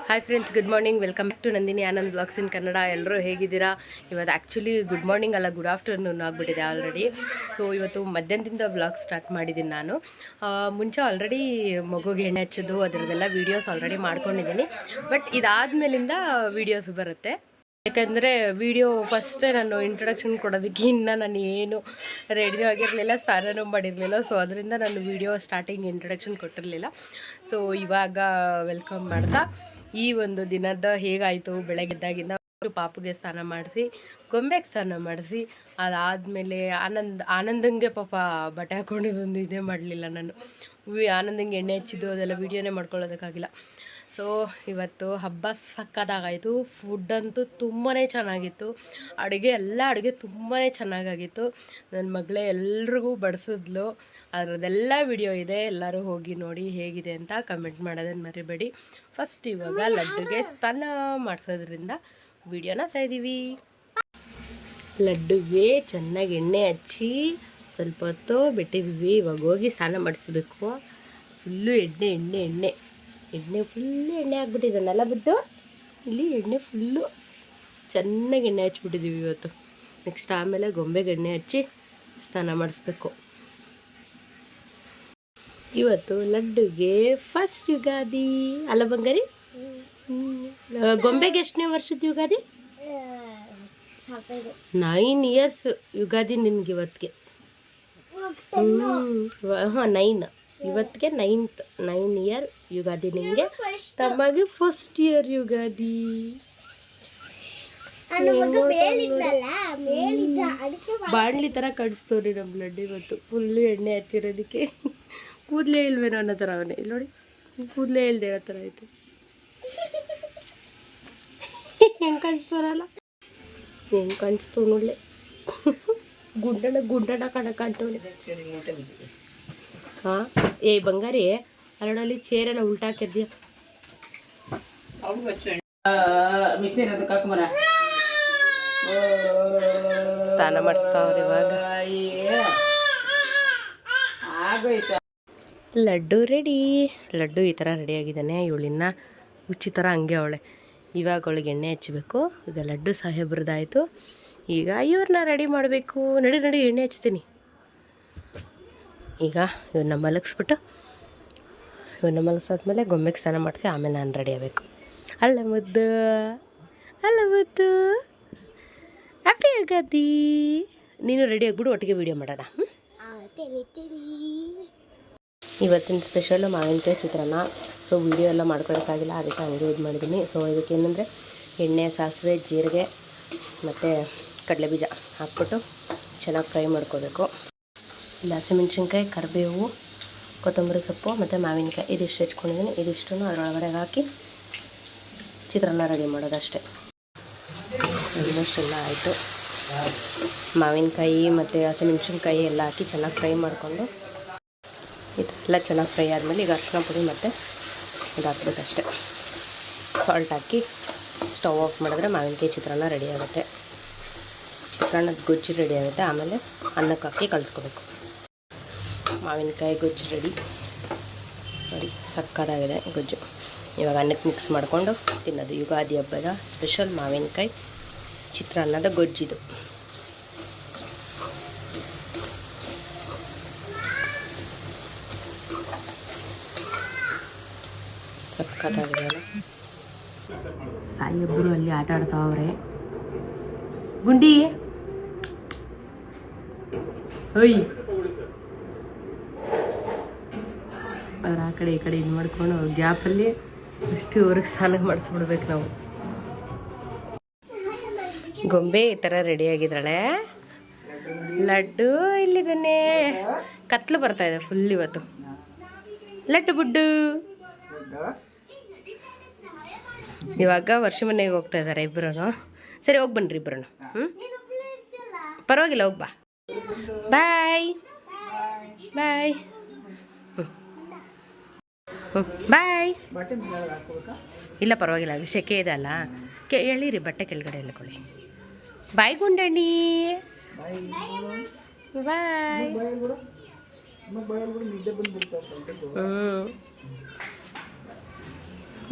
Hi friends, good morning. Welcome back to Nandini Anand blogs in Kannada. ಎಲ್ಲರೂ ಹೇಗಿದ್ದೀರಾ? ಇವತ್ತು ಆ್ಯಕ್ಚುಲಿ ಗುಡ್ ಮಾರ್ನಿಂಗ್ ಅಲ್ಲ, ಗುಡ್ ಆಫ್ಟರ್ನೂನ್ ಆಗಿಬಿಟ್ಟಿದೆ ಆಲ್ರೆಡಿ. ಸೊ ಇವತ್ತು ಮಧ್ಯಾಹ್ನದಿಂದ ಬ್ಲಾಗ್ ಸ್ಟಾರ್ಟ್ ಮಾಡಿದ್ದೀನಿ ನಾನು. ಮುಂಚೆ ಆಲ್ರೆಡಿ ಮಗುಗೆ ಎಣ್ಣೆ ಹಚ್ಚೋದು ಅದರದ್ದೆಲ್ಲ ವೀಡಿಯೋಸ್ ಆಲ್ರೆಡಿ ಮಾಡ್ಕೊಂಡಿದ್ದೀನಿ. ಬಟ್ ಇದಾದಮೇಲಿಂದ ವೀಡಿಯೋಸ್ ಬರುತ್ತೆ. ಯಾಕಂದರೆ ವಿಡಿಯೋ ಫಸ್ಟೇ ನಾನು ಇಂಟ್ರೊಡಕ್ಷನ್ ಕೊಡೋದಕ್ಕೆ ಇನ್ನೂ ನಾನು ಏನು ರೆಡಿನೂ ಆಗಿರಲಿಲ್ಲ, ಸ್ನಾನನೂ ಮಾಡಿರಲಿಲ್ಲ. ಸೊ ಅದರಿಂದ ನಾನು ವಿಡಿಯೋ ಸ್ಟಾರ್ಟಿಂಗ್ ಇಂಟ್ರೊಡಕ್ಷನ್ ಕೊಟ್ಟಿರಲಿಲ್ಲ. ಸೊ ಇವಾಗ ವೆಲ್ಕಮ್ ಮಾಡ್ತಾ ಈ ಒಂದು ದಿನದ ಹೇಗಾಯಿತು, ಬೆಳಗ್ಗೆದ್ದಾಗಿಂದ ಪಾಪುಗೆ ಸ್ನಾನ ಮಾಡಿಸಿ, ಗೊಂಬೆಗೆ ಸ್ನಾನ ಮಾಡಿಸಿ, ಅದಾದಮೇಲೆ ಆನಂದಂಗೆ ಪಾಪ ಬಟ್ಟೆ ಹಾಕೊಂಡಿದ್ದೊಂದು ಇದೇ ಮಾಡಲಿಲ್ಲ ನಾನು. ಆನಂದಂಗೆ ಎಣ್ಣೆ ಹಚ್ಚಿದ್ದು ಅದೆಲ್ಲ ವೀಡಿಯೋನೇ ಮಾಡ್ಕೊಳ್ಳೋದಕ್ಕಾಗಿಲ್ಲ. ಸೊ ಇವತ್ತು ಹಬ್ಬ ಸಕ್ಕತ್ತಾಗಾಯಿತು. ಫುಡ್ಡಂತೂ ತುಂಬಾ ಚೆನ್ನಾಗಿತ್ತು. ಎಲ್ಲ ಅಡುಗೆ ತುಂಬಾ ಚೆನ್ನಾಗಾಗಿತ್ತು. ನನ್ನ ಮಗಳೇ ಎಲ್ರಿಗೂ ಬಡಿಸಿದ್ಲು. ಅದರದ್ದೆಲ್ಲ ವಿಡಿಯೋ ಇದೆ, ಎಲ್ಲರೂ ಹೋಗಿ ನೋಡಿ ಹೇಗಿದೆ ಅಂತ ಕಮೆಂಟ್ ಮಾಡೋದನ್ನು ಮರಿಬೇಡಿ. ಫಸ್ಟ್ ಇವಾಗ ಲಡ್ಡುಗೆ ಸ್ನಾನ ಮಾಡಿಸೋದ್ರಿಂದ ವಿಡಿಯೋನ ಇದ್ದೀವಿ. ಲಡ್ಡುಗೆ ಚೆನ್ನಾಗಿ ಎಣ್ಣೆ ಹಚ್ಚಿ ಸ್ವಲ್ಪ ಹೊತ್ತು ಬಿಟ್ಟಿದ್ವಿ. ಇವಾಗ ಹೋಗಿ ಸ್ನಾನ ಮಾಡಿಸ್ಬೇಕು. ಫುಲ್ಲು ಎಣ್ಣೆ ಫುಲ್ಲು ಎಣ್ಣೆ ಆಗಿಬಿಟ್ಟಿದ್ದಾನೆಲ್ಲ ಬುದ್ದು. ಇಲ್ಲಿ ಎಣ್ಣೆ ಫುಲ್ಲು ಚೆನ್ನಾಗಿ ಎಣ್ಣೆ ಹಚ್ಬಿಟ್ಟಿದ್ದೀವಿ ಇವತ್ತು. ನೆಕ್ಸ್ಟ್ ಆಮೇಲೆ ಗೊಂಬೆಗೆ ಎಣ್ಣೆ ಹಚ್ಚಿ ಸ್ನಾನ ಮಾಡಿಸ್ಬೇಕು. ಇವತ್ತು ಲಡ್ಡುಗೆ ಫಸ್ಟ್ ಯುಗಾದಿ ಅಲ್ಲ ಬಂಗಾರಿ? ಗೊಂಬೆಗೆ ಎಷ್ಟನೇ ವರ್ಷದ ಯುಗಾದಿ? 9 ಇಯರ್ಸ್ ಯುಗಾದಿ ನಿನ್ಗೆ ಇವತ್ತಿಗೆ. 9 ಇವತ್ತಿಗೆ 9 ಇಯರ್ ಯುಗಾದಿ ನಿಮಗೆ. ತಮ್ಮಗೆ ಫಸ್ಟ್ ಇಯರ್ ಯುಗಾದಿ. ಬಾಣ್ಲಿ ಥರ ಕಡಿಸ್ತವ್ರಿ ನಮ್ಮ ಲಡ್ಡು ಇವತ್ತು. ಫುಲ್ಲು ಎಣ್ಣೆ ಹಚ್ಚಿರೋದಕ್ಕೆ ಕೂದಲೇ ಇಲ್ವೇನೋ ಅನ್ನೋ ಥರ ಅವನೇ. ಇಲ್ಲಿ ನೋಡಿ, ಕೂದಲೇ ಇಲ್ಲದೆ ಆ ಥರ ಆಯಿತು. ಹೆಂಗೆ ಕಾಣಿಸ್ತವ್ರಲ್ಲ, ಹೆಂಗೆ ಕಾಣಿಸ್ತು ನೋಡಲೆ. ಗುಂಡಣ ಕಣಕಂತವಳೆ. ಹಾಂ, ಏ ಬಂಗಾರಿ, ಅಲ್ಲೋಡಲ್ಲಿ ಚೇರೆಲ್ಲ ಉಲ್ಟಾಕಿದ್ಯಾ? ಸ್ನಾನ ಮಾಡಿಸ್ತಾವ್ರಿ ಇವಾಗ. ಲಡ್ಡು ರೆಡಿ. ಲಡ್ಡು ಈ ಥರ ರೆಡಿಯಾಗಿದ್ದಾನೆ. ಇವಳಿನ್ನ ಹುಚ್ಚಿ ಥರ ಹಂಗೆ ಅವಳೆ. ಇವಾಗ ಅವಳಿಗೆ ಎಣ್ಣೆ ಹಚ್ಚಬೇಕು. ಈಗ ಲಡ್ಡು ಸಾಹೇಬ್ರದ್ದಾಯಿತು. ಈಗ ಇವ್ರನ್ನ ರೆಡಿ ಮಾಡಬೇಕು. ನಡಿ ಎಣ್ಣೆ ಹಚ್ತೀನಿ. ಈಗ ಇವನ್ನ ಮಲಗಿಸ್ಬಿಟ್ಟು, ಮಲಗಿಸಾದ್ಮೇಲೆ ಗೊಂಬೆಗೆ ಸ್ನಾನ ಮಾಡಿಸಿ ಆಮೇಲೆ ನಾನು ರೆಡಿ ಆಗಬೇಕು. ಅಲ್ಲ ಮುದ್ದು ಹ್ಯಾಪಿ ಯುಗಾದಿ. ನೀನು ರೆಡಿ ಆಗಿಬಿಡು, ಒಟ್ಟಿಗೆ ವೀಡಿಯೋ ಮಾಡೋಣ. ಇವತ್ತಿನ ಸ್ಪೆಷಲ್ಲು ಮಾವಿನಕಾಯಿ ಚಿತ್ರಾನ್ನ. ಸೊ ವೀಡಿಯೋ ಎಲ್ಲ ಮಾಡ್ಕೊಳಕ್ಕಾಗಿಲ್ಲ, ಅದಕ್ಕೆ ಹಂಗೆ ಇದು ಮಾಡಿದ್ದೀನಿ. ಸೊ ಇದಕ್ಕೆ ಏನಂದರೆ ಎಣ್ಣೆ, ಸಾಸಿವೆ, ಜೀರಿಗೆ ಮತ್ತು ಕಡಲೆಬೀಜ ಹಾಕ್ಬಿಟ್ಟು ಚೆನ್ನಾಗಿ ಫ್ರೈ ಮಾಡ್ಕೋಬೇಕು. ಇಲ್ಲ ಹಸಿಮೆಣ್ಸಿನ್ಕಾಯಿ, ಕರಿಬೇವು, ಕೊತ್ತಂಬರಿ ಸೊಪ್ಪು ಮತ್ತು ಮಾವಿನಕಾಯಿ ಇದಿಷ್ಟು ಹೆಚ್ಕೊಂಡಿದ್ದೀನಿ. ಇದಿಷ್ಟನ್ನು ಅದರೊಳಗಡೆ ಹಾಕಿ ಚಿತ್ರಾನ್ನ ರೆಡಿ ಮಾಡೋದಷ್ಟೇ. ಆಲ್ಮೋಸ್ಟ್ ಎಲ್ಲ ಆಯಿತು. ಮಾವಿನಕಾಯಿ ಮತ್ತು ಹಸಿಮೆಣ್ಸಿನ್ಕಾಯಿ ಎಲ್ಲ ಹಾಕಿ ಚೆನ್ನಾಗಿ ಫ್ರೈ ಮಾಡಿಕೊಂಡು ಇದೆಲ್ಲ ಚೆನ್ನಾಗಿ ಫ್ರೈ ಆದಮೇಲೆ ಈಗ ಅರಿಶಿನ ಪುಡಿ ಮತ್ತು ಇದು ಹಾಕ್ಬೇಕಷ್ಟೆ. ಸಾಲ್ಟ್ ಹಾಕಿ ಸ್ಟವ್ ಆಫ್ ಮಾಡಿದ್ರೆ ಮಾವಿನಕಾಯಿ ಚಿತ್ರಾನ್ನ ರೆಡಿ ಆಗುತ್ತೆ. ಚಿತ್ರಾನ್ನದ ಗೊಜ್ಜು ರೆಡಿ ಆಗುತ್ತೆ. ಆಮೇಲೆ ಅನ್ನಕ್ಕೆ ಹಾಕಿ ಕಲಿಸ್ಕೋಬೇಕು. ಮಾವಿನಕಾಯಿ ಗೊಜ್ಜು ರೆಡಿ ನೋಡಿ, ಸಕ್ಕತ್ತಾಗಿದೆ ಗೊಜ್ಜು. ಇವಾಗ ಅನ್ನಕ್ಕೆ ಮಿಕ್ಸ್ ಮಾಡಿಕೊಂಡು ತಿನ್ನೋದು. ಯುಗಾದಿ ಹಬ್ಬದ ಸ್ಪೆಷಲ್ ಮಾವಿನಕಾಯಿ ಚಿತ್ರಾನ್ನದ ಗೊಜ್ಜಿದು. ಸಕ್ಕತ್ತಾಗಿದೆ. ಸಾಯಿಯೊಬ್ಬರು ಅಲ್ಲಿ ಆಟ ಆಡ್ತಾವ್ರೆ. ಗುಂಡಿ ಹೊಯ್, ಅವ್ರು ಆ ಕಡೆ ಈ ಕಡೆ ಇದು ಮಾಡ್ಕೊಂಡು ಗ್ಯಾಪಲ್ಲಿ ಅಷ್ಟು ಅವ್ರಿಗೆ ಸ್ನಾನ ಮಾಡಿಸ್ಬಿಡ್ಬೇಕು ನಾವು. ಗೊಂಬೆ ಈ ಥರ ರೆಡಿಯಾಗಿದ್ದಾಳೆ. ಲಡ್ಡು ಇಲ್ಲಿದ್ದಾನೆ. ಕತ್ಲು ಬರ್ತಾ ಇದೆ ಫುಲ್ ಇವತ್ತು. ಲಡ್ಡು ಬುಡ್ಡು ಇವಾಗ ವರ್ಷ ಮನೆಗೆ ಹೋಗ್ತಾ ಇದ್ದಾರೆ ಇಬ್ಬರೂ. ಸರಿ, ಹೋಗಿ ಬನ್ನಿರಿ ಇಬ್ಬರೂ. ಪರವಾಗಿಲ್ಲ, ಹೋಗ್ಬಾ. ಬಾಯ್ ಬಾಯ್. ಬಾಯ್. ಇಲ್ಲ ಪರವಾಗಿಲ್ಲ, ಸೆಕೆ ಇದೆ ಅಲ್ಲ. ಎಳೀರಿ, ಬಟ್ಟೆ ಕೆಳಗಡೆ ಎಳ್ಕೊಳ್ಳಿ. ಬಾಯ್ ಗುಂಡಣ್ಣಿ. ಬಾಯ್.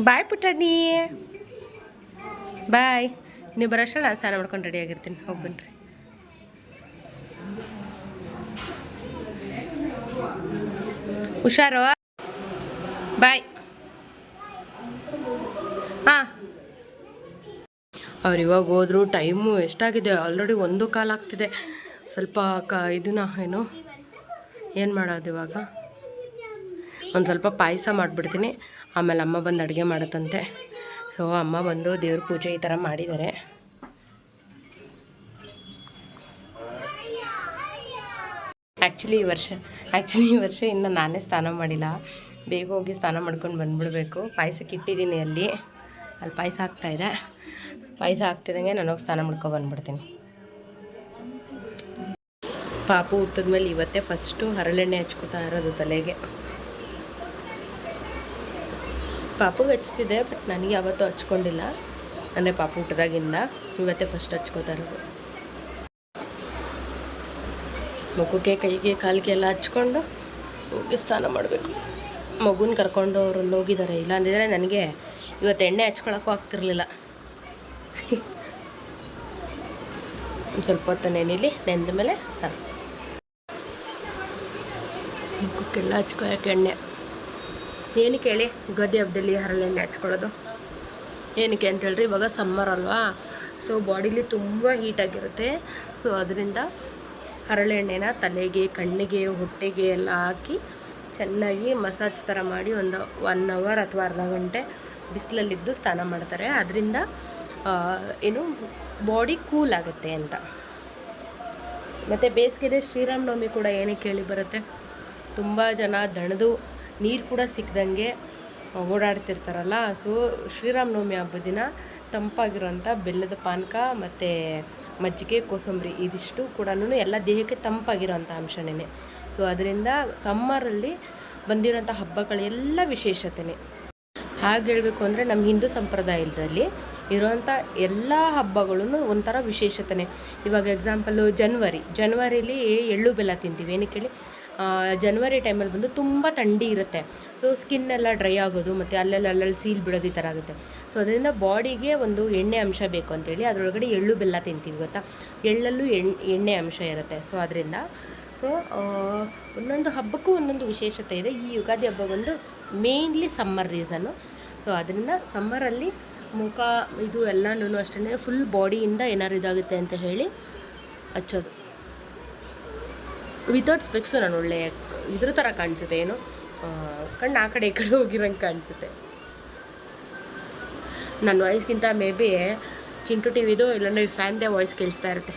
ಬಾಯ್ ಪುಟ್ಟಣ್ಣಿ, ಬಾಯ್. ನೀವು ಬರೋಷ್ಟರಲ್ಲಿ ನಾನು ಸ್ನಾನ ಮಾಡ್ಕೊಂಡು ರೆಡಿ ಆಗಿರ್ತೀನಿ. ಹೋಗಿ ಬನ್ನಿರಿ. ಹುಷಾರು, ಬಾಯ್. ಹಾಂ, ಅವ್ರು ಇವಾಗ ಹೋದ್ರು. ಟೈಮು ಎಷ್ಟಾಗಿದೆ, ಆಲ್ರೆಡಿ 1:15 ಆಗ್ತಿದೆ. ಸ್ವಲ್ಪ ಇದನ್ನ ಏನು ಮಾಡೋದು ಇವಾಗ, ಒಂದು ಸ್ವಲ್ಪ ಪಾಯಸ ಮಾಡಿಬಿಡ್ತೀನಿ. ಆಮೇಲೆ ಅಮ್ಮ ಬಂದು ಅಡುಗೆ ಮಾಡುತ್ತಂತೆ. ಸೊ ಅಮ್ಮ ಬಂದು ದೇವ್ರ ಪೂಜೆ ಈ ಥರ ಮಾಡಿದ್ದಾರೆ. ಆ್ಯಕ್ಚುಲಿ ಈ ವರ್ಷ ಇನ್ನು ನಾನೇ ಸ್ನಾನ ಮಾಡಿಲ್ಲ. ಬೇಗ ಹೋಗಿ ಸ್ನಾನ ಮಾಡ್ಕೊಂಡು ಬಂದುಬಿಡ್ಬೇಕು. ಪಾಯಸಕ್ಕೆ ಇಟ್ಟಿದ್ದೀನಿ, ಅಲ್ಲಿ ಪಾಯಸ ಆಗ್ತಾಯಿದೆ. ಪಾಯಸ ಆಗ್ತಿದ್ದಂಗೆ ನಾನು ಹೋಗಿ ಸ್ನಾನ ಮಾಡ್ಕೊಂಡು ಬಂದುಬಿಡ್ತೀನಿ. ಪಾಪು ಹುಟ್ಟಿದ್ಮೇಲೆ ಇವತ್ತೇ ಫಸ್ಟು ಹರಳೆಣ್ಣೆ ಹಚ್ಕೋತಾ ಇರೋದು ತಲೆಗೆ. ಪಾಪುಗೆ ಹಚ್ತಿದ್ದೆ, ಬಟ್ ನನಗೆ ಯಾವತ್ತೂ ಹಚ್ಕೊಂಡಿಲ್ಲ. ಅಂದರೆ ಪಾಪು ಹುಟ್ಟಿದಾಗಿಂದ ಇವತ್ತೇ ಫಸ್ಟ್ ಹಚ್ಕೋತಾ ಇರೋದು. ಮಗುಗೆ ಕೈಗೆ ಕಾಲಿಗೆ ಎಲ್ಲ ಹಚ್ಕೊಂಡು ಹೋಗಿ ಸ್ನಾನ ಮಾಡಬೇಕು. ಮಗುನ ಕರ್ಕೊಂಡು ಅವರು ಹೋಗಿದ್ದಾರೆ. ಇಲ್ಲ ಅಂದಿದ್ರೆ ನನಗೆ ಇವತ್ತು ಎಣ್ಣೆ ಹಚ್ಕೊಳಕ್ಕೂ ಆಗ್ತಿರ್ಲಿಲ್ಲ. ಒಂದು ಸ್ವಲ್ಪ ಹೊತ್ತು ನೆನೆಲಿ, ನೆಂದ ಮೇಲೆ ಸ್ನಾನ. ಮಗುಕ್ಕೆಲ್ಲ ಹಚ್ಕೊಳಕ್ಕೆ ಎಣ್ಣೆ ಏನಕ್ಕೆ ಹೇಳಿ, ಯುಗಾದಿ ಹಬ್ಬದಲ್ಲಿ ಹರಳೆಣ್ಣೆ ಹಚ್ಕೊಳ್ಳೋದು ಏನಕ್ಕೆ ಅಂತೇಳ್ರಿ, ಇವಾಗ ಸಮ್ಮರ್ ಅಲ್ವಾ, ಸೊ ಬಾಡಿಲಿ ತುಂಬ ಹೀಟಾಗಿರುತ್ತೆ. ಸೊ ಅದರಿಂದ ಹರಳೆಣ್ಣೆನ ತಲೆಗೆ, ಕಣ್ಣಿಗೆ, ಹೊಟ್ಟೆಗೆ ಎಲ್ಲ ಹಾಕಿ ಚೆನ್ನಾಗಿ ಮಸಾಜ್ ಥರ ಮಾಡಿ ಒಂದು 1 ಅವರ್ ಅಥವಾ ಅರ್ಧ ಗಂಟೆ ಬಿಸಿಲಲ್ಲಿದ್ದು ಸ್ನಾನ ಮಾಡ್ತಾರೆ. ಅದರಿಂದ ಬಾಡಿ ಕೂಲ್ ಆಗುತ್ತೆ ಅಂತ. ಮತ್ತು ಬೇಸಿಗೆದೆ ಶ್ರೀರಾಮನವಮಿ ಕೂಡ ಏನಕ್ಕೆ ಹೇಳಿ ಬರುತ್ತೆ, ತುಂಬ ಜನ ದಣದು ನೀರು ಕೂಡ ಸಿಕ್ಕದಂಗೆ ಓಡಾಡ್ತಿರ್ತಾರಲ್ಲ. ಸೊ ಶ್ರೀರಾಮನವಮಿ ಹಬ್ಬದ ದಿನ ತಂಪಾಗಿರೋಂಥ ಬೆಲ್ಲದ ಪಾನಕ ಮತ್ತು ಮಜ್ಜಿಗೆ, ಕೋಸಂಬರಿ ಇದಿಷ್ಟು ಕೂಡ ಎಲ್ಲ ದೇಹಕ್ಕೆ ತಂಪಾಗಿರೋಂಥ ಅಂಶನೇ. ಸೊ ಅದರಿಂದ ಸಮ್ಮರಲ್ಲಿ ಬಂದಿರೋಂಥ ಹಬ್ಬಗಳೆಲ್ಲ ವಿಶೇಷತೆಯೇ. ಹಾಗೆ ಹೇಳಬೇಕು ಅಂದರೆ ನಮ್ಮ ಹಿಂದೂ ಸಂಪ್ರದಾಯದಲ್ಲಿ ಇರೋವಂಥ ಎಲ್ಲ ಹಬ್ಬಗಳೂ ಒಂಥರ ವಿಶೇಷತೆಯೇ. ಇವಾಗ ಎಕ್ಸಾಂಪಲ್ಲು ಜನವರಿಲಿ ಎಳ್ಳು ಬೆಲ್ಲ ತಿಂತೀವಿ. ಏನಕ್ಕೆ ಹೇಳಿ, ಜನವರಿ ಟೈಮಲ್ಲಿ ಬಂದು ತುಂಬ ಥಂಡಿ ಇರುತ್ತೆ. ಸೊ ಸ್ಕಿನ್ನೆಲ್ಲ ಡ್ರೈ ಆಗೋದು ಮತ್ತು ಅಲ್ಲಲ್ಲಿ ಸೀಲ್ ಬಿಡೋದು ಈ ಥರ ಆಗುತ್ತೆ. ಸೊ ಅದರಿಂದ ಬಾಡಿಗೆ ಒಂದು ಎಣ್ಣೆ ಅಂಶ ಬೇಕು ಅಂತೇಳಿ ಅದರೊಳಗಡೆ ಎಳ್ಳು ಬೆಲ್ಲ ತಿಂತೀವಿ ಗೊತ್ತಾ. ಎಳ್ಳಲ್ಲೂ ಎಣ್ಣೆ ಅಂಶ ಇರುತ್ತೆ. ಸೊ ಅದರಿಂದ ಒಂದೊಂದು ಹಬ್ಬಕ್ಕೂ ಒಂದೊಂದು ವಿಶೇಷತೆ ಇದೆ. ಈ ಯುಗಾದಿ ಹಬ್ಬ ಬಂದು ಮೇಯ್ನ್ಲಿ ಸಮ್ಮರ್ ರೀಸನ್ನು. ಸೊ ಅದರಿಂದ ಸಮ್ಮರಲ್ಲಿ ಮುಖ ಇದು ಎಲ್ಲನೂ ಅಷ್ಟೇ ಫುಲ್ ಬಾಡಿಯಿಂದ ಏನಾರು ಇದಾಗುತ್ತೆ ಅಂತ ಹೇಳಿ ಹಚ್ಚೋದು. ವಿತೌಟ್ ಸ್ಪೆಕ್ಸು ನಾನು ಒಳ್ಳೆ ಇದ್ರ ಥರ ಕಾಣಿಸುತ್ತೆ, ಏನು ಕಣ್ಣು ಆ ಕಡೆ ಈ ಕಡೆ ಹೋಗಿರೋಂಗೆ ಕಾಣಿಸುತ್ತೆ. ನನ್ನ ವಾಯ್ಸ್ಗಿಂತ ಮೇ ಬಿ ಚಿಂಟು ಟಿವಿದು ಇಲ್ಲಾಂದರೆ ಫ್ಯಾನ್ದೇ ವಾಯ್ಸ್ ಕೇಳಿಸ್ತಾ ಇರುತ್ತೆ.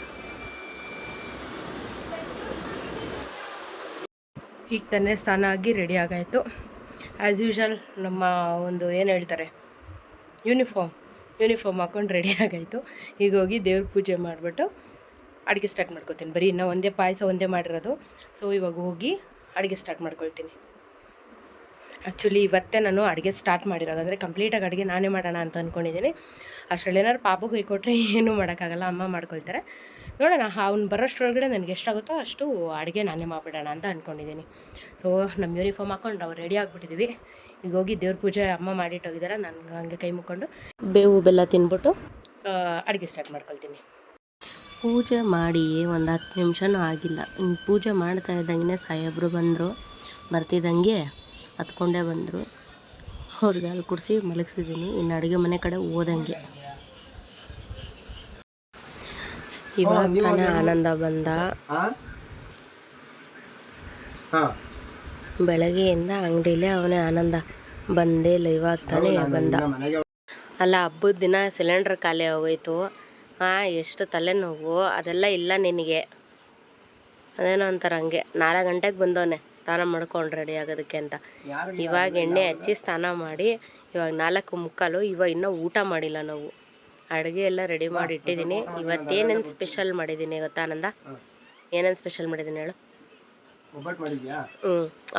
ಈಗ ತಾನೇ ಸ್ನಾನ ಆಗಿ ರೆಡಿ ಆಗಾಯಿತು. ಆ್ಯಸ್ ಯೂಶಲ್ ನಮ್ಮ ಒಂದು ಏನು ಹೇಳ್ತಾರೆ ಯೂನಿಫಾರ್ಮ್ ಹಾಕ್ಕೊಂಡು ರೆಡಿ ಆಗಾಯಿತು. ಈಗ ಹೋಗಿ ದೇವ್ರ ಪೂಜೆ ಮಾಡಿಬಿಟ್ಟು ಅಡುಗೆ ಸ್ಟಾರ್ಟ್ ಮಾಡ್ಕೊತೀನಿ. ಬರೀ ಇನ್ನೂ ಒಂದೇ ಪಾಯಸ ಒಂದೇ ಮಾಡಿರೋದು. ಸೊ ಇವಾಗ ಹೋಗಿ ಅಡುಗೆ ಸ್ಟಾರ್ಟ್ ಮಾಡ್ಕೊಳ್ತೀನಿ. ಆ್ಯಕ್ಚುಲಿ ಇವತ್ತೇ ನಾನು ಅಡುಗೆ ಸ್ಟಾರ್ಟ್ ಮಾಡಿರೋದು, ಅಂದರೆ ಕಂಪ್ಲೀಟಾಗಿ ಅಡುಗೆ ನಾನೇ ಮಾಡೋಣ ಅಂತ ಅಂದ್ಕೊಂಡಿದ್ದೀನಿ. ಅಷ್ಟರಲ್ಲಿ ಏನಾದ್ರು ಪಾಪಗೆ ಹೋಗ್ಕೊಟ್ರೆ ಏನೂ ಮಾಡೋಕ್ಕಾಗಲ್ಲ, ಅಮ್ಮ ಮಾಡ್ಕೊಳ್ತಾರೆ. ನೋಡೋಣ, ಅವ್ನು ಬರೋಷ್ಟರೊಳಗಡೆ ನನಗೆ ಎಷ್ಟಾಗುತ್ತೋ ಅಷ್ಟು ಅಡುಗೆ ನಾನೇ ಮಾಡಿಬಿಡೋಣ ಅಂತ ಅಂದ್ಕೊಂಡಿದ್ದೀನಿ. ಸೊ ನಮ್ಮ ಯೂನಿಫಾರ್ಮ್ ಹಾಕ್ಕೊಂಡು ನಾವು ರೆಡಿ ಆಗಿಬಿಟ್ಟಿದ್ದೀವಿ. ಈಗ ಹೋಗಿ ದೇವ್ರ ಪೂಜೆ ಅಮ್ಮ ಮಾಡಿಟ್ಟೋಗಿದ್ದಾರೆ. ನನಗೆ ಹಂಗೆ ಕೈ ಮುಕ್ಕೊಂಡು ಬೇವು ಬೆಲ್ಲ ತಿಂದ್ಬಿಟ್ಟು ಅಡುಗೆ ಸ್ಟಾರ್ಟ್ ಮಾಡ್ಕೊಳ್ತೀನಿ. ಪೂಜೆ ಮಾಡಿ ಒಂದು 10 ನಿಮಿಷನೂ ಆಗಿಲ್ಲ. ಪೂಜೆ ಮಾಡ್ತಾ ಇದ್ದಂಗೆ ಸಾಹೇಬರು ಬರ್ತಿದ್ದಂಗೆ ಹತ್ಕೊಂಡೇ ಬಂದರು. ಅವ್ರಿಗೆ ಹಾಲು ಕುಡಿಸಿ ಮಲಗಿಸಿದ್ದೀನಿ. ಇನ್ನು ಅಡುಗೆ ಮನೆ ಕಡೆ ಹೋದಂಗೆ. ಇವಾಗ ತಾನೇ ಆನಂದ ಬಂದ. ಬೆಳಗ್ಗೆಯಿಂದ ಅಂಗಡಿಲೇ ಅವನೇ ಆನಂದ, ಬಂದೇ ಇಲ್ಲ. ಇವಾಗ ತಾನೇ ಬಂದ. ಅಲ್ಲ, ಹಬ್ಬದ ದಿನ ಸಿಲಿಂಡ್ರ್ ಖಾಲಿ ಆಗೋಯ್ತು. ಎಷ್ಟು ತಲೆನೋವು, ಅದೆಲ್ಲ ಇಲ್ಲ ನಿನಗೆ. ಅದೇನೋ ಅಂತಾರೆ ಹಂಗೆ. 4 ಗಂಟೆಗೆ ಬಂದವನೆ ಸ್ನಾನ ಮಾಡ್ಕೊಂಡು ರೆಡಿ ಆಗೋದಕ್ಕೆ ಅಂತ. ಇವಾಗ ಎಣ್ಣೆ ಹಚ್ಚಿ ಸ್ನಾನ ಮಾಡಿ ಇವಾಗ 4:45. ಇವಾಗ ಇನ್ನೂ ಊಟ ಮಾಡಿಲ್ಲ ನಾವು. ಅಡುಗೆ ಎಲ್ಲ ರೆಡಿ ಮಾಡಿ ಇಟ್ಟಿದ್ದೀನಿ. ಇವತ್ತೇನೇನು ಸ್ಪೆಷಲ್ ಮಾಡಿದ್ದೀನಿ ಗೊತ್ತಾ ಆನಂದ? ಏನೇನು ಸ್ಪೆಷಲ್ ಮಾಡಿದ್ದೀನಿ ಹೇಳು?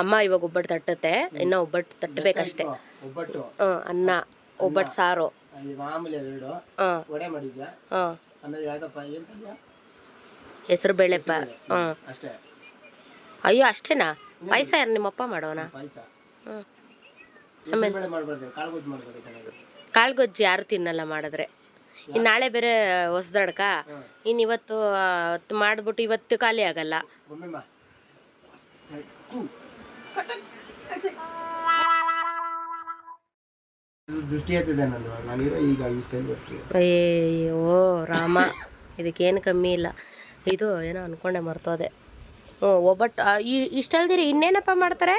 ಅಮ್ಮ ಇವಾಗ ಒಬ್ಬಟ್ಟು ತಟ್ಟುತ್ತೆ, ಇನ್ನೂ ಒಬ್ಬಟ್ಟು ತಟ್ಟಬೇಕಷ್ಟೆ. ಅನ್ನ, ಒಬ್ಬಟ್ಟು ಸಾರು, ಹೆಸರು ಬೇಳೆ ಅಯ್ಯೋ ಅಷ್ಟೇನಾ? ಪಾಯಸ ಯಾರು ನಿಮ್ಮಪ್ಪ ಮಾಡೋಣ? ಆಮೇಲೆ ಕಾಳುಗೊಜ್ಜು ಯಾರು ತಿನ್ನಲ್ಲ ಮಾಡಿದ್ರೆ. ಇನ್ನು ನಾಳೆ ಬೇರೆ ಹೊಸ್ದಡ್ಕ, ಇನ್ನು ಇವತ್ತು ಮಾಡಿಬಿಟ್ಟು ಇವತ್ತು ಖಾಲಿ ಆಗಲ್ಲ. ಅಯ್ಯೋ ರಾಮ, ಇದಕ್ಕೇನು ಕಮ್ಮಿ ಇಲ್ಲ. ಇದು ಏನೋ ಅನ್ಕೊಂಡೆ ಮರ್ತೋದೆ. ಒಬ್ಬಟ್ಟು ಇಷ್ಟಲ್ದಿರಿ ಇನ್ನೇನಪ್ಪ ಮಾಡ್ತಾರೆ?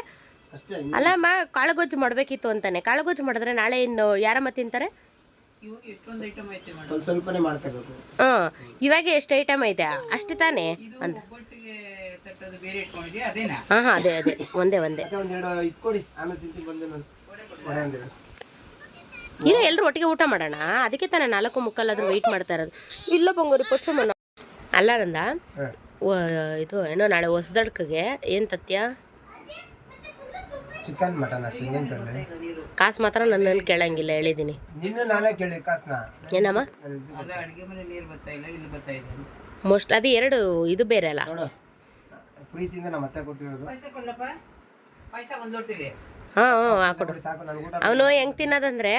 ಅಲ್ಲಮ್ಮ ಕಾಳುಗೊಜ್ಜು ಮಾಡಬೇಕಿತ್ತು ಅಂತಾನೆ. ಕಾಳುಗೊಜ್ಜು ಮಾಡಿದ್ರೆ ನಾಳೆ ಇನ್ನು ಯಾರಮ್ಮ ತಿಂತಾರೆ? ಇವಾಗ ಎಷ್ಟು ಐಟಮ್ ಐತೆ ಅಷ್ಟು ತಾನೇ ಅಂತ. ಹಾಂ ಅದೇ ಒಂದೇ ಇರೋ ಎಲ್ಲರೂ ಒಟ್ಟಿಗೆ ಊಟ ಮಾಡೋಣ. ಅದಕ್ಕೆ ತಾನೇ 4:45 ವೆಯ್ಟ್ ಮಾಡ್ತಾ ಇರೋದು. ಇಲ್ಲ ಬಂಗೋರಿ ಪಚ್ಚು ಅಲ್ಲ ನಂದ ಇದು ಏನೋ ನಾಳೆ ಹೊಸ್ದಡ್ಕಿಗೆ ಏನು ತತ್ಯ? ಚಿಕನ್ ಮಟನ್ ಅಷ್ಟೇ, ಇನ್ನೇನು ತರಲಿ. ಕಾಸು ಮಾತ್ರ ನನ್ನನ್ನು ಕೇಳಂಗಿಲ್ಲ, ಹೇಳಿದ್ದೀನಿ. ನಾನೇ ಕೇಳಿ ಕಾಸನ್ನ. ಏನಮ್ಮ ಮೋಸ್ಟ್ ಅದು 2 ಇದು ಬೇರೆ ಅಲ್ಲ. ನೋಡು ಪ್ರೀತಿಯಿಂದ ನಮ್ಮ ಅತ್ತೆ ಕೊಟ್ಟಿರೋದು. ಹಾಂ ಹಾಕೊಡು. ಅವನು ಹೆಂಗೆ ತಿನ್ನೋದಂದ್ರೆ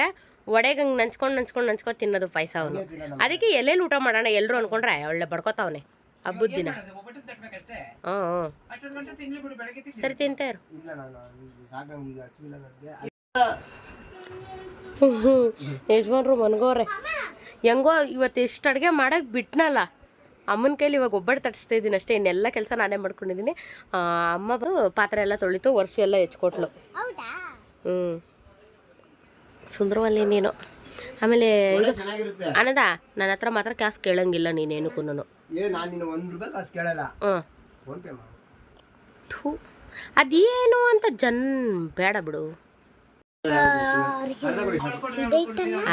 ಒಡೆಗೆ ಹಂಗೆ ನಂಚ್ಕೊಂಡು ತಿನ್ನೋದು ಪಾಯಸ ಅವನು. ಅದಕ್ಕೆ ಎಲ್ಲೆಲ್ಲಿ ಊಟ ಮಾಡೋಣ ಎಲ್ಲರೂ ಅನ್ಕೊಂಡ್ರೆ ಒಳ್ಳೆ ಬಡ್ಕೋತಾವನೆ ಹಬ್ಬದ ದಿನ. ಹಾಂ ಸರಿ ತಿಂತಾರು. ಯಜಮಾನ್ರು ಮನ್ಗೋರೆ ಹೆಂಗೋ ಇವತ್ತು ಎಷ್ಟು ಅಡುಗೆ ಮಾಡಕ್ಕೆ ಬಿಟ್ನಲ್ಲ. ಅಮ್ಮನ ಕೈಲಿ ಇವಾಗ ಒಬ್ಬಟ್ಟು ತಟ್ಟಿಸ್ತಾ ಇದ್ದೀನಿ ಅಷ್ಟೇ, ಇನ್ನೆಲ್ಲ ಕೆಲಸ ನಾನೇ ಮಾಡ್ಕೊಂಡಿದ್ದೀನಿ. ಅಮ್ಮ ಪಾತ್ರೆ ಎಲ್ಲ ತೊಳಿತು, ವರ್ಷ ಎಲ್ಲ ಹೆಚ್ಕೊಟ್ಲು. ಸುಂದರವಲ್ಲಿ ನೀನು. ಆಮೇಲೆ ಇದು ಅನ್ನದ ನನ್ನ ಹತ್ರ ಮಾತ್ರ ಕ್ಯಾಸ್ ಕೇಳಂಗಿಲ್ಲ ನೀನೇನಕ್ಕೂ. ಅದೇನು ಅಂತ ಬೇಡ ಬಿಡು.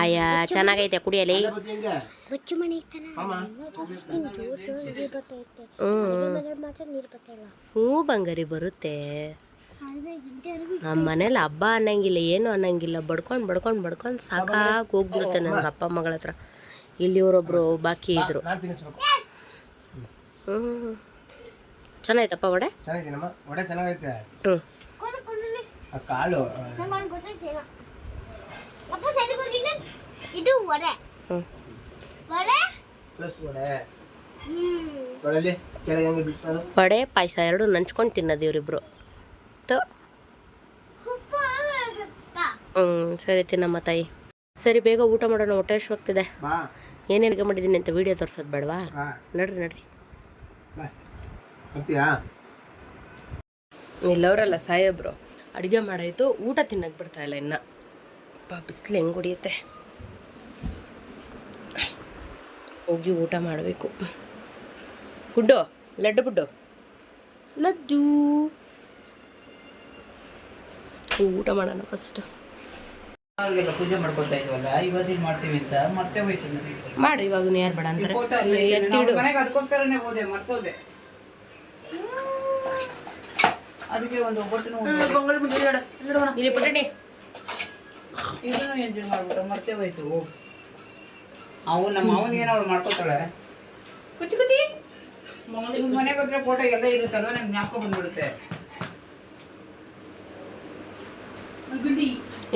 ಅಯ್ಯ ಚೆನ್ನಾಗೈತೆ ಕುಡಿಯಲಿ. ಹ್ಞೂ ಬಂಗಾರಿ ಬರುತ್ತೆ. ನಮ್ಮ ಮನೇಲಿ ಹಬ್ಬ ಅನ್ನಂಗಿಲ್ಲ, ಏನು ಅನ್ನಂಗಿಲ್ಲ. ಬಡ್ಕೊಂಡು ಸಾಕಾಗಿ ಹೋಗ್ಬಿಡುತ್ತೆ ನನಗೆ ಅಪ್ಪ ಮಗಳ ಹತ್ರ. ಇಲ್ಲಿ ಇವರೊಬ್ರು ಬಾಕಿ ಇದ್ರು. ಚೆನ್ನಾಯ್ತಪ್ಪ ವಡೆ? ವಡೆ ಚೆನ್ನಾಗೈತೆ. ಕಾಳು ಇದು ವಡೆ. ವಡೆ ಪಾಯಸ 2 ನಂಚ್ಕೊಂಡು ತಿನ್ನೋದು ಇವರಿಬ್ರು. ಸರಿ ತಿನ್ನಮ್ಮ ತಾಯಿ. ಸರಿ ಬೇಗ ಊಟ ಮಾಡೋಣ, ಹೊಟ್ಟೆ ಹೋಗ್ತಿದೆ. ಏನೇನು ಅಡುಗೆ ಮಾಡಿದ್ದೀನಿ ಅಂತ ವಿಡಿಯೋ ತೋರಿಸೋದು ಬೇಡವಾ? ನಡ್ರಿ ಇಲ್ಲವರಲ್ಲ ಸಾಹೇಬ್ರು ಅಡುಗೆ ಮಾಡಾಯಿತು, ಊಟ ತಿನ್ನಕ್ಕೆ ಬರ್ತಾಯಿಲ್ಲ ಇನ್ನು. ಬಿಸಿಲು ಹೆಂಗೆ ಹೊಡಿಯುತ್ತೆ. ಹೋಗಿ ಊಟ ಮಾಡಬೇಕು. ಗುಡ್ಡು ಲಡ್ಡು ಊಟ ಮಾಡೋಣ ಫಸ್ಟ್. ಪೂಜೆ ಮಾಡ್ಕೊತಾ ಇದ್ವಲ್ಲ, ಇವತ್ತಿನ ಮಾಡ್ತೀವಿ ಅಂತ ಮತ್ತೆ ಹೋಯ್ತು. ಮಾಡು, ಇವಾಗ ಯಾರು ಬೇಡ ಅಂತಾರೆ. ಮನೆಗೆ ಅದಕ್ಕೋಸ್ಕರನೇ ಹೋದೆ, ಮರ್ತೋದೆ. ಅದಕ್ಕೆ ಒಂದು ಒಬ್ಬಟ್ಟು ಇದನ್ನು ಎಂಜಾಯ್ ಮಾಡ್ಬಿಟ್ಟು ಮತ್ತೆ ಹೋಯ್ತು. ನಮ್ಮ ಅವನಿಗೇನೋ ಅವಳು ಮಾಡ್ಕೋತಾಳೆ. ಮನೆಗೆ ಹತ್ರ ಫೋಟೋ ಎಲ್ಲ ಇರುತ್ತಲ್ವ, ನಂಗೆ ಜ್ಞಾಪಕ ಬಂದ್ಬಿಡುತ್ತೆ.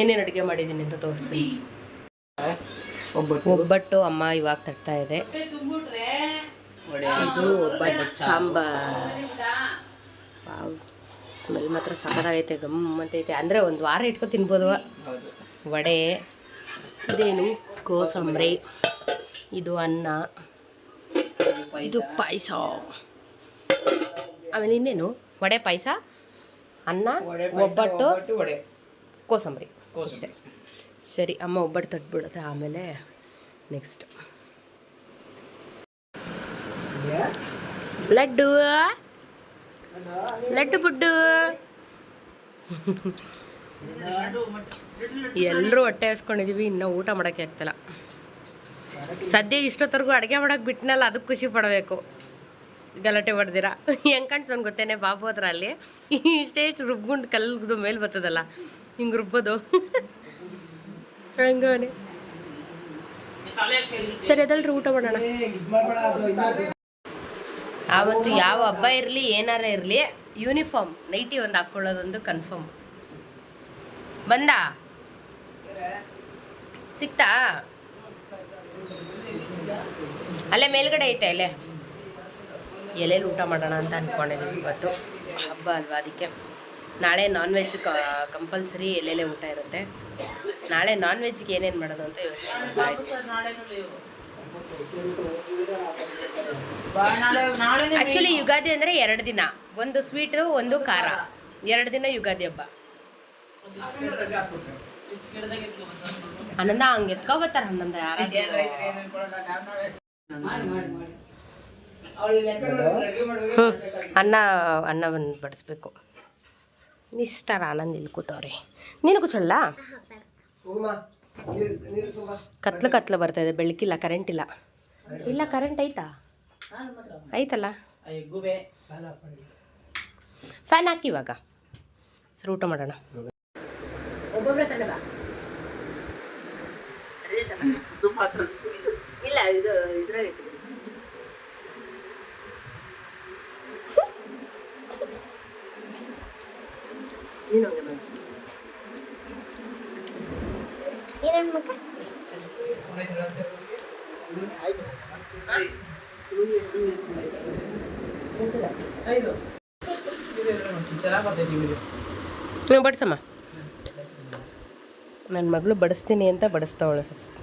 ಏನೇನು ಅಡುಗೆ ಮಾಡಿದ್ದೀನಿ ಅಂತ ತೋರಿಸ್ತೀನಿ. ಒಬ್ಬಟ್ಟು ಅಮ್ಮ ಇವಾಗ ತಟ್ತಾ ಇದೆ. ಇದು ಒಬ್ಬಟ್ಟು ಸಾಂಬಾರ್. ಸ್ಮೆಲ್ ಮಾತ್ರ ಸಖತ್ತಾಗೈತೆ, ಗಮ್ಮಂತೈತೆ. ಅಂದರೆ ಒಂದು ವಾರ ಇಟ್ಕೊ ತಿನ್ಬೋದು. ವಡೆ, ಇದೇನು ಕೋಸಂಬರಿ, ಇದು ಅನ್ನ, ಇದು ಪಾಯಸ. ಆಮೇಲೆ ಇನ್ನೇನು ವಡೆ, ಪಾಯಸ, ಅನ್ನ, ಒಬ್ಬಟ್ಟು, ವಡೆ, ಕೋಸಂಬರಿ ಅಷ್ಟೇ. ಸರಿ ಅಮ್ಮ ಒಬ್ಬಟ್ಟು ತಟ್ಬಿಡುತ್ತೆ. ಆಮೇಲೆ ನೆಕ್ಸ್ಟ್ ಲಡ್ಡು ಬುಡ್ಡು. ಎಲ್ಲರೂ ಹೊಟ್ಟೆ ಹಸ್ಕೊಂಡಿದ್ದೀವಿ, ಇನ್ನೂ ಊಟ ಮಾಡೋಕ್ಕೆ ಆಗ್ತಿಲ್ಲ. ಸದ್ಯ ಇಷ್ಟೊತ್ತರೆಗೂ ಅಡುಗೆ ಮಾಡೋಕ್ಕೆ ಬಿಟ್ಟನಲ್ಲ, ಅದಕ್ಕೆ ಖುಷಿ ಪಡಬೇಕು. ಗಲಾಟೆ ಹೊಡೆದಿರ ಹೆಂಗೆ ಕಾಣಿಸೋನು ಗೊತ್ತೇನೆ ಬಾಬು ಹತ್ರ ಅಲ್ಲಿ ಇಷ್ಟೇ ರುಬ್ಗುಂಡು ಕಲ್ದು ಮೇಲೆ ಬರ್ತದಲ್ಲ, ಹಿಂಗೆ ರುಬ್ಬೋದು ಹಂಗವನೇ. ಸರಿ ಅದಲ್ರಿ ಊಟ ಮಾಡೋಣ. ಆವತ್ತು ಯಾವ ಹಬ್ಬ ಇರಲಿ ಏನಾರ ಇರಲಿ ಯೂನಿಫಾರ್ಮ್ ನೈಟಿ ಒಂದು ಹಾಕ್ಕೊಳ್ಳೋದೊಂದು ಕನ್ಫರ್ಮ್. ಬಂದ ಸಿಕ್ತಾ? ಅಲ್ಲೇ ಮೇಲ್ಗಡೆ ಐತೆ ಎಲೆ. ಎಲೆಲಿ ಊಟ ಮಾಡೋಣ ಅಂತ ಅಂದ್ಕೊಂಡಿದ್ದೀವಿ. ಇವತ್ತು ಹಬ್ಬ ಅಲ್ವಾ, ಅದಕ್ಕೆ. ನಾಳೆ ನಾನ್ ವೆಜ್ ಕಂಪಲ್ಸರಿ ಎಲೆಲೆ ಊಟ ಇರುತ್ತೆ. ನಾಳೆ ನಾನ್ ವೆಜ್ಗೆ ಏನೇನು ಮಾಡೋದು ಅಂತ ಯೋಚನೆ ಮಾಡ್ತಾ ಇದ್ದೀನಿ. ಆ್ಯಕ್ಚುಲಿ ಯುಗಾದಿ ಅಂದರೆ 2 ದಿನ, ಒಂದು ಸ್ವೀಟು ಒಂದು ಖಾರ, 2 ದಿನ ಯುಗಾದಿ ಹಬ್ಬ. ಆನಂದ ಹಂಗೆ ಎತ್ಕೊಬತ್ತಾರ. ಆನಂದ ಯಾರು ಅನ್ನವನ್ನು ಬಡಿಸ್ಬೇಕು. ಮಿಸ್ಟರ್ ಆನಂದ್ ಇಲ್ಲಿ ಕೂತವ್ರೆ. ನೀನು ಕೂಚಲ್ಲ? ಕತ್ಲು ಬರ್ತಾ ಇದೆ, ಬೆಳಕಿಲ್ಲ, ಕರೆಂಟ್ ಇಲ್ಲ. ಇಲ್ಲ, ಕರೆಂಟ್ ಐತಾ? ಐತಲ್ಲ. ಫ್ಯಾನ್ ಹಾಕಿ ಇವಾಗ ಸರ್ ಊಟ ಮಾಡೋಣ. ಒಬ್ಬೊಬ್ಬರೇ ತಲೆ ಬಾ. ಇಲ್ಲ, ಇದು ಇದ್ರಾಗ ನೀನು ಹಂಗೆ ಮಾಡಿ. ನೀವು ಬಡಿಸಮ್ಮ. ನನ್ನ ಮಗಳು ಬಡಿಸ್ತೀನಿ ಅಂತ ಬಡಿಸ್ತಾವಳೆ ಫಸ್ಟ್.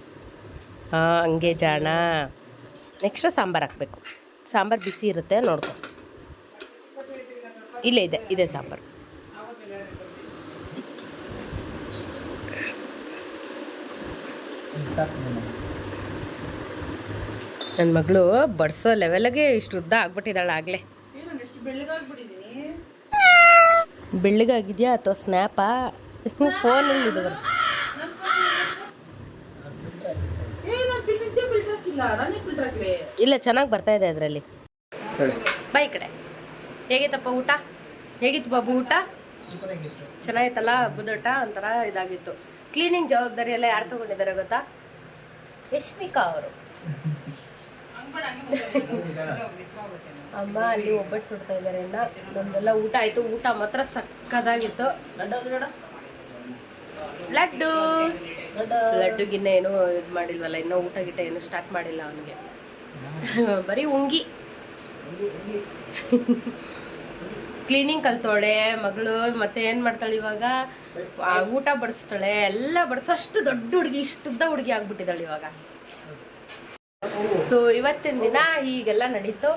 ಹಂಗೆ ಜಾಣ. ನೆಕ್ಸ್ಟ್ ಸಾಂಬಾರು ಹಾಕಬೇಕು. ಸಾಂಬಾರು ಬಿಸಿ ಇರುತ್ತೆ, ನೋಡ್ಕೊ. ಇಲ್ಲೇ ಇದೆ ಸಾಂಬಾರು. ನನ್ನ ಮಗಳು ಬಡಿಸೋ ಲೆವೆಲ್ಗೆ ಇಷ್ಟು ಉದ್ದ ಆಗ್ಬಿಟ್ಟಿದ್ದಾಳೆ ಆಗಲೇ. ಬೆಳ್ಳಗಾಗಿದೆಯಾ ಅಥವಾ ಸ್ನ್ಯಾಪಾ? ಫೋನಲ್ಲಿ ಇದೆ. ಇಲ್ಲ, ಚೆನ್ನಾಗಿ ಬರ್ತಾ ಇದೆ ಅದರಲ್ಲಿ. ಬಾ ಈ ಕಡೆ. ಹೇಗಿತ್ತಪ್ಪ ಊಟ? ಹೇಗಿತ್ತು ಬಾಬು ಊಟ? ಚೆನ್ನಾಗಿತ್ತಲ್ಲ. ಹಬ್ಬದೂಟ ಒಂಥರ ಇದಾಗಿತ್ತು. ಕ್ಲೀನಿಂಗ್ ಜವಾಬ್ದಾರಿ ಎಲ್ಲ ಯಾರು ತಗೊಂಡಿದ್ದಾರೆ ಗೊತ್ತಾ? ಯಶ್ಮಿಕಾ ಅವರು. ಅಮ್ಮ ಅಲ್ಲಿ ಒಬ್ಬಟ್ಟು ಸುಡ್ತಾ ಇದ್ದಾರೆ. ನಮ್ದೆಲ್ಲ ಊಟ ಆಯಿತು. ಊಟ ಮಾತ್ರ ಸಕ್ಕದಾಗಿತ್ತು. ಲಡ್ಡುಗಿನ್ನ ಏನೂ ಇದು ಮಾಡಿಲ್ವಲ್ಲ, ಇನ್ನೂ ಊಟ ಗಿಟ್ಟ ಏನು ಸ್ಟಾರ್ಟ್ ಮಾಡಿಲ್ಲ ಅವನಿಗೆ. ಬರೀ ಉಂಗಿ. ಕ್ಲೀನಿಂಗ್ ಕಲ್ತೋಳೆ ಮಗಳು. ಮತ್ತೆ ಏನು ಮಾಡ್ತಾಳೆ ಇವಾಗ? ಊಟ ಬಡಿಸ್ತಾಳೆ. ಎಲ್ಲ ಬಡಿಸೋಷ್ಟು ದೊಡ್ಡ ಹುಡುಗಿ, ಇಷ್ಟುದ್ದ ಹುಡುಗಿ ಆಗ್ಬಿಟ್ಟಿದ್ದಾಳೆ ಇವಾಗ. ಸೊ ಇವತ್ತಿನ ದಿನ ಹೀಗೆಲ್ಲ ನಡೀತು.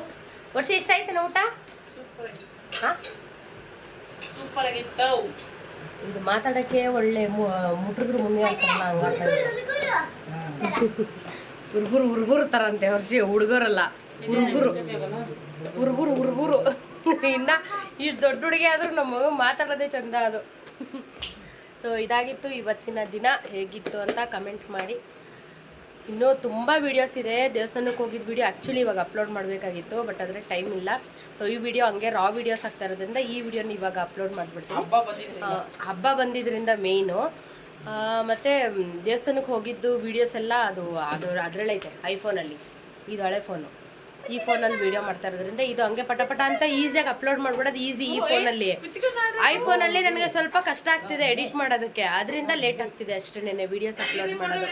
ವರ್ಷ ಇಷ್ಟ ಆಯ್ತೇನ ಊಟ? ಹಾಂ, ಸೂಪರ್ ಆಗಿತ್ತು. ಇದು ಮಾತಾಡೋಕ್ಕೆ ಒಳ್ಳೆ ಮುಟ್ರಿದ್ರು ಮುನ್ನಿ ಅಂತಾರಲ್ಲ, ಹಂಗಾಗ್ತಾ ಇದೆ. ಹುರ್ಗುರು ತರಂತೆ ವರ್ಷ. ಹುಡುಗರಲ್ಲ, ಹುರ್ಗುರು. ಇನ್ನು ಇಷ್ಟು ದೊಡ್ಡ ಹುಡುಗಿ ಆದರೂ ನಮ್ಮ ಮಾತಾಡೋದೇ ಚಂದ ಅದು. ಸೊ ಇದಾಗಿತ್ತು ಇವತ್ತಿನ ದಿನ. ಹೇಗಿತ್ತು ಅಂತ ಕಮೆಂಟ್ ಮಾಡಿ. ಇನ್ನೂ ತುಂಬ ವೀಡಿಯೋಸ್ ಇದೆ. ದೇವಸ್ಥಾನಕ್ಕೆ ಹೋಗಿದ್ದ ವೀಡಿಯೋ ಆ್ಯಕ್ಚುಲಿ ಇವಾಗ ಅಪ್ಲೋಡ್ ಮಾಡಬೇಕಾಗಿತ್ತು, ಬಟ್ ಆದರೆ ಟೈಮ್ ಇಲ್ಲ. ಸೊ ಈ ವಿಡಿಯೋ ಹಂಗೆ ರಾ ವೀಡಿಯೋಸ್ ಆಗ್ತಾ ಇರೋದ್ರಿಂದ ಈ ವಿಡಿಯೋನ ಇವಾಗ ಅಪ್ಲೋಡ್ ಮಾಡಿಬಿಡ್ತೀನಿ. ಹಬ್ಬ ಬಂದಿದ್ದರಿಂದ ಮೇಯ್ನು. ಮತ್ತು ದೇವಸ್ಥಾನಕ್ಕೆ ಹೋಗಿದ್ದು ವೀಡಿಯೋಸ್ ಎಲ್ಲ ಅದರಲ್ಲೈತೆ ಐಫೋನಲ್ಲಿ. ಇದು ಹಳೆ ಫೋನು. ಈ ಫೋನಲ್ಲಿ ವೀಡಿಯೋ ಮಾಡ್ತಾ ಇರೋದ್ರಿಂದ ಇದು ಹಂಗೆ ಪಟ ಅಂತ ಈಸಿಯಾಗಿ ಅಪ್ಲೋಡ್ ಮಾಡ್ಬಿಡೋದು ಈಸಿ. ಈ ಫೋನಲ್ಲಿ, ಐಫೋನಲ್ಲಿ ನನಗೆ ಸ್ವಲ್ಪ ಕಷ್ಟ ಆಗ್ತಿದೆ ಎಡಿಟ್ ಮಾಡೋದಕ್ಕೆ, ಅದರಿಂದ ಲೇಟ್ ಆಗ್ತಿದೆ ಅಷ್ಟೇ ವೀಡಿಯೋಸ್ ಅಪ್ಲೋಡ್ ಮಾಡೋದು.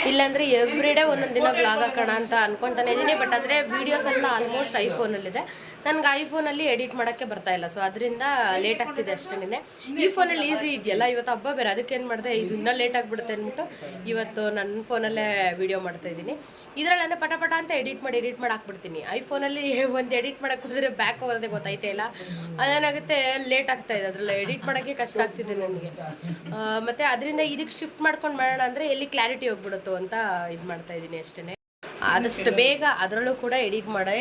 ಇಲ್ಲಾಂದರೆ ಎವ್ರಿಡೇ ಒಂದೊಂದು ದಿನ ಬ್ಲಾಗ್ ಹಾಕೋಣ ಅಂತ ಅನ್ಕೊತಾನೆ ಇದ್ದೀನಿ. ಬಟ್ ಆದರೆ ವೀಡಿಯೋಸ್ ಎಲ್ಲ ಆಲ್ಮೋಸ್ಟ್ ಐಫೋನಲ್ಲಿದೆ. ನನಗೆ ಐಫೋನಲ್ಲಿ ಎಡಿಟ್ ಮಾಡೋಕ್ಕೆ ಬರ್ತಾ ಇಲ್ಲ. ಸೊ ಅದರಿಂದ ಲೇಟ್ ಆಗ್ತಿದೆ ಅಷ್ಟೇ. ಈ ಫೋನಲ್ಲಿ ಈಸಿ ಇದೆಯಲ್ಲ. ಇವತ್ತು ಹಬ್ಬ ಬೇರೆ, ಅದಕ್ಕೇನು ಮಾಡಿದೆ, ಇದು ಇನ್ನೂ ಲೇಟ್ ಆಗಿಬಿಡುತ್ತೆ ಅಂದ್ಬಿಟ್ಟು ಇವತ್ತು ನನ್ನ ಫೋನಲ್ಲೇ ವೀಡಿಯೋ ಮಾಡ್ತಾಯಿದ್ದೀನಿ. ಇದರಲ್ಲೇ ಪಟ ಅಂತ ಎಡಿಟ್ ಮಾಡಿ ಹಾಕ್ಬಿಡ್ತೀನಿ. ಐಫೋನಲ್ಲಿ ಒಂದು ಎಡಿಟ್ ಮಾಡೋಕ್ಕೆ ಹೋದರೆ ಬ್ಯಾಕ್ ಹೋಗೋದೇ ಗೊತ್ತಾಯ್ತಾ ಇಲ್ಲ. ಅದೇನಾಗುತ್ತೆ, ಲೇಟ್ ಆಗ್ತಾಯಿದೆ. ಅದರಲ್ಲಿ ಎಡಿಟ್ ಮಾಡೋಕ್ಕೆ ಕಷ್ಟ ಆಗ್ತಿದೆ ನನಗೆ. ಮತ್ತು ಅದರಿಂದ ಇದಕ್ಕೆ ಶಿಫ್ಟ್ ಮಾಡ್ಕೊಂಡು ಮಾಡೋಣ ಅಂದರೆ ಎಲ್ಲಿ ಕ್ಲಾರಿಟಿ ಹೋಗ್ಬಿಡುತ್ತೋ ಅಂತ ಇದು ಮಾಡ್ತಾಯಿದ್ದೀನಿ ಅಷ್ಟೇ. ಆದಷ್ಟು ಬೇಗ ಅದರಲ್ಲೂ ಕೂಡ ಎಡಿಟ್ ಮಾಡೋ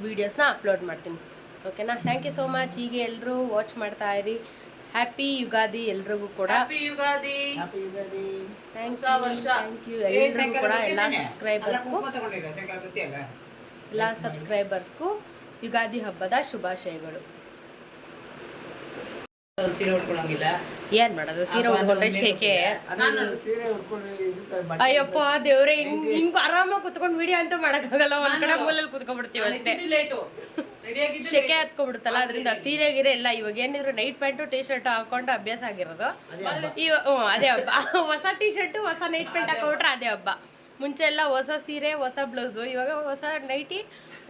ವೀಡಿಯೋಸ್ನ ಅಪ್ಲೋಡ್ ಮಾಡ್ತೀನಿ. ಓಕೆನಾ? Thank you so much. ಹೀಗೆ ಎಲ್ಲರೂ ವಾಚ್ ಮಾಡ್ತಾ ಇರಿ. ಹ್ಯಾಪಿ ಯುಗಾದಿ ಎಲ್ರಿಗೂ ಕೂಡ. ಥ್ಯಾಂಕ್ ಯು ಎಲ್ರಿಗೂ ಕೂಡ. ಎಲ್ಲ ಸಬ್ಸ್ಕ್ರೈಬರ್ಸ್ಗೂ ಯುಗಾದಿ ಹಬ್ಬದ ಶುಭಾಶಯಗಳು. ಸೀರೆ ಉಟ್ಕೊಳಂಗಿಲ್ಲ. ಏನ್ ಮಾಡೋದು ಸೀರೆ ಉಟ್ಕೊಂಡ್ರೆ ಶೇಕೆ. ಸೀರೆ ಉಟ್ಕೊಂಡು ಅಯ್ಯಪ್ಪ ದೇವ್ರೆ, ಹಿಂಗ್ ಆರಾಮಾಗಿ ಕುತ್ಕೊಂಡು ವಿಡಿಯೋ ಅಂತ ಮಾಡಕ್ಕಾಗಲ್ಲ, ಒಂದ್ ಕಡೆ ಮೂಲೆಯಲ್ಲಿ ಕುತ್ಕೊಂಡ್ಬಿಡ್ತೀವಿ ಅಷ್ಟೇ. ಶೆಕೆ ಹತ್ಕೊಂಡ್ಬಿಡುತ್ತಲ್ಲ, ಅದರಿಂದ ಸೀರೆ ಗಿರೆ ಎಲ್ಲ. ಇವಾಗ ಏನಿದ್ರು ನೈಟ್ ಪ್ಯಾಂಟು ಟೀ ಶರ್ಟ್ ಹಾಕೊಂಡು ಅಭ್ಯಾಸ ಆಗಿರೋದು. ಅದೇ ಹಬ್ಬ. ಹೊಸ ಟೀ ಶರ್ಟ್ ಹೊಸ ನೈಟ್ ಪ್ಯಾಂಟ್ ಹಾಕೊಂಡ್ರೆ ಅದೇ ಹಬ್ಬ. ಮುಂಚೆ ಎಲ್ಲ ಹೊಸ ಸೀರೆ ಹೊಸ ಬ್ಲೌಸು, ಇವಾಗ ಹೊಸ ನೈಟಿ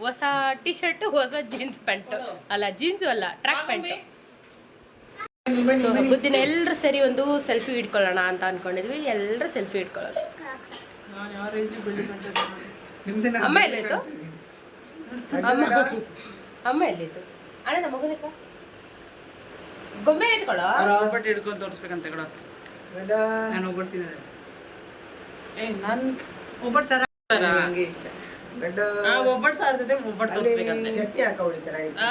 ಹೊಸ ಟೀ ಶರ್ಟ್ ಹೊಸ ಜೀನ್ಸ್ ಪ್ಯಾಂಟು, ಅಲ್ಲ ಜೀನ್ಸು ಅಲ್ಲ ಟ್ರ್ಯಾಕ್ ಪ್ಯಾಂಟ್. ಹಬ್ಬದ ದಿನ ಎಲ್ಲರೂ ಸೇರಿ ಒಂದು ಸೆಲ್ಫಿ ಇಟ್ಕೊಳ್ಳೋಣ ಅಂತ ಅನ್ಕೊಂಡಿದ್ವಿ. ಎಲ್ಲರೂ ಸೆಲ್ಫಿ ಇಟ್ಕೊಳ್ಳೋದು. ಅಮ್ಮ ಎಲ್ಲಿತ್ತು? ಅಮ್ಮ ಎಲ್ಲಿತ್ತು? ಅಣ್ಣ ನಮ್ಮ ಮಗನಿಕ ಗೊಂಬೆ ಎತ್ಕೊಳ್ಳೋ. ಒಬ್ಬಟ್ಟು ಹಿಡ್ಕೊಂಡು ತೋರಿಸ್ಬೇಕಂತ ಕೊಡ. ನಾನು ಒಬ್ಬಡ್ತೀನಿ. ನಾನು ಒಬ್ಬಟ್ಟು ಸರ ಒಬ್ಬಟ್ಟು ಸಾರ ಜೊತೆ ಒಬ್ಬಟ್ಟು ತೋರಿಸ್ಬೇಕಂತೆ. ಚಟ್ನಿ ಹಾಕೋಳಿ ಚೆನ್ನಾಗಿತ್ತು.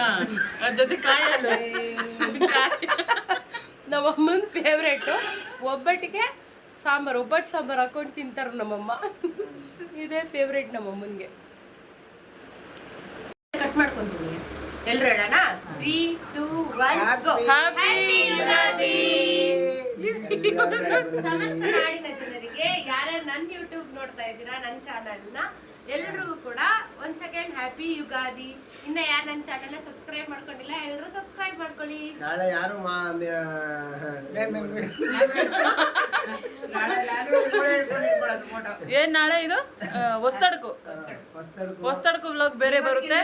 ಅದ್ರ ಜೊತೆ ಕಾಯಲ್ಲ. ನಮ್ಮ ಅಮ್ಮನ ಫೇವ್ರೇಟು ಒಬ್ಬಟ್ಟಿಗೆ ಸಾಂಬಾರು, ಒಬ್ಬಟ್ಟು ಸಾಂಬಾರು ಹಾಕೊಂಡು ತಿಂತಾರೆ ನಮ್ಮಮ್ಮ. ಇದೇ ಫೇವ್ರೇಟ್ ನಮ್ಮಮ್ಮನಿಗೆ. ಕಟ್ ಮಾಡ್ಕೊಂತೀನಿ. ಎಲ್ರು ಹೇಳೋಣ? 3, 2, 1 ಗೋ. ಹ್ಯಾಪಿ ಯುಗಾದಿ. ಸಮಸ್ತ ನಾಡಿನ ಜನರಿಗೆ, ಯಾರ್ಯಾರು ನನ್ನ ಯೂಟ್ಯೂಬ್ ನೋಡ್ತಾ ಇದ್ದೀರಾ, ನನ್ನ ಚಾನಲ್ನ, ಎಲ್ರಿಗೂ ಕೂಡ ಒಂದ್ ಸೆಕೆಂಡ್ ಹ್ಯಾಪಿ ಯುಗಾದಿ. ಇನ್ನ ಯಾರು ನನ್ನ ಚಾನಲ್ ಸಬ್ಸ್ಕ್ರೈಬ್ ಮಾಡ್ಕೊಂಡಿಲ್ಲ, ಎಲ್ಲರೂ ಸಬ್ಸ್ಕ್ರೈಬ್ ಮಾಡ್ಕೊಳ್ಳಿ. ನಾಳೆ ಯಾರು ಏನ್ ನಾಳೆ ಇದು ಹೊಸ್ತಡ್ಕು ವ್ಲಾಗ್ ಬೇರೆ ಬರುತ್ತೆ.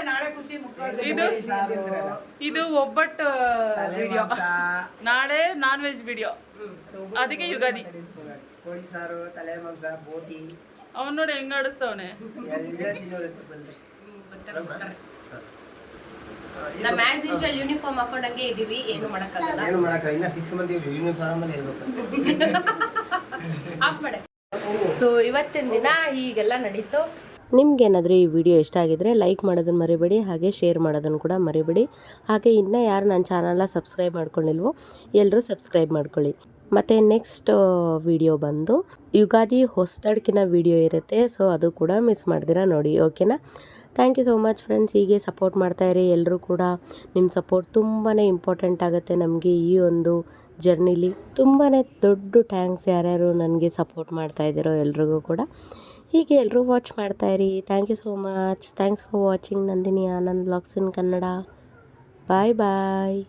ಇದು ಒಬ್ಬಟ್ಟು ವಿಡಿಯೋ, ನಾಳೆ ನಾನ್ ವೆಜ್ ವಿಡಿಯೋ, ಅದಕ್ಕೆ ಯುಗಾದಿ. ಕೋಳಿ ಸಾರು, ತಲೆ ಮಾಂಸ, ಬೋಟಿ. ಅವನ್ ನೋಡಿ ಹೆಂಗ್ ಆಡಿಸ್ತವನೆ. ನಮ್ಮ ಆಸ್ ಯೂಶುವಲ್ ಯೂನಿಫಾರ್ಮ್ ಹಾಕೊಂಡಂಗೆ ಇದೀವಿ, ಏನು ಮಾಡಕ್ಕಾಗಲ್ಲ. ಏನು ಮಾಡಕ್ಕ, ಇನ್ನ 6 ಮಂದಿ ಯೂನಿಫಾರ್ಮ್ ಅಲ್ಲಿ ಇರ್ಬೇಕು. ಆಫ್ ಮಾಡೆ. ಸೊ ಇವತ್ತಿನ ದಿನ ಹೀಗೆಲ್ಲ ನಡೀತು. ನಿಮ್ಗೇನಾದರೂ ಈ ವಿಡಿಯೋ ಇಷ್ಟ ಆಗಿದ್ರೆ ಲೈಕ್ ಮಾಡೋದನ್ನು ಮರಿಬೇಡಿ, ಹಾಗೆ ಶೇರ್ ಮಾಡೋದನ್ನು ಕೂಡ ಮರಿಬೇಡಿ. ಹಾಗೆ ಇನ್ನೂ ಯಾರು ನನ್ನ ಚಾನಲ್ನ ಸಬ್ಸ್ಕ್ರೈಬ್ ಮಾಡ್ಕೊಂಡಿಲ್ವೋ ಎಲ್ಲರೂ ಸಬ್ಸ್ಕ್ರೈಬ್ ಮಾಡ್ಕೊಳ್ಳಿ. ಮತ್ತು ನೆಕ್ಸ್ಟ್ ವಿಡಿಯೋ ಬಂದು ಯುಗಾದಿ ಹೊಸದಡ್ಕಿನ ವಿಡಿಯೋ ಇರುತ್ತೆ, ಸೊ ಅದು ಕೂಡ ಮಿಸ್ ಮಾಡ್ದಿರ ನೋಡಿ, ಓಕೆನಾ? Thank you so much friends. ಹೀಗೆ ಸಪೋರ್ಟ್ ಮಾಡ್ತಾಯಿರಿ ಎಲ್ಲರೂ ಕೂಡ. ನಿಮ್ಮ ಸಪೋರ್ಟ್ ತುಂಬಾ ಇಂಪಾರ್ಟೆಂಟ್ ಆಗುತ್ತೆ ನಮಗೆ ಈ ಒಂದು ಜರ್ನಿಲಿ. ತುಂಬಾ ದೊಡ್ಡ ಥ್ಯಾಂಕ್ಸ್ ಯಾರ್ಯಾರು ನನಗೆ ಸಪೋರ್ಟ್ ಮಾಡ್ತಾ ಇದ್ದೀರೋ ಎಲ್ರಿಗೂ ಕೂಡ. ಹೀಗೆ ಎಲ್ಲರೂ ವಾಚ್ ಮಾಡ್ತಾಯಿರಿ. Thank you so much. Thanks for watching Nandini Anand vlogs in Kannada. Bye bye.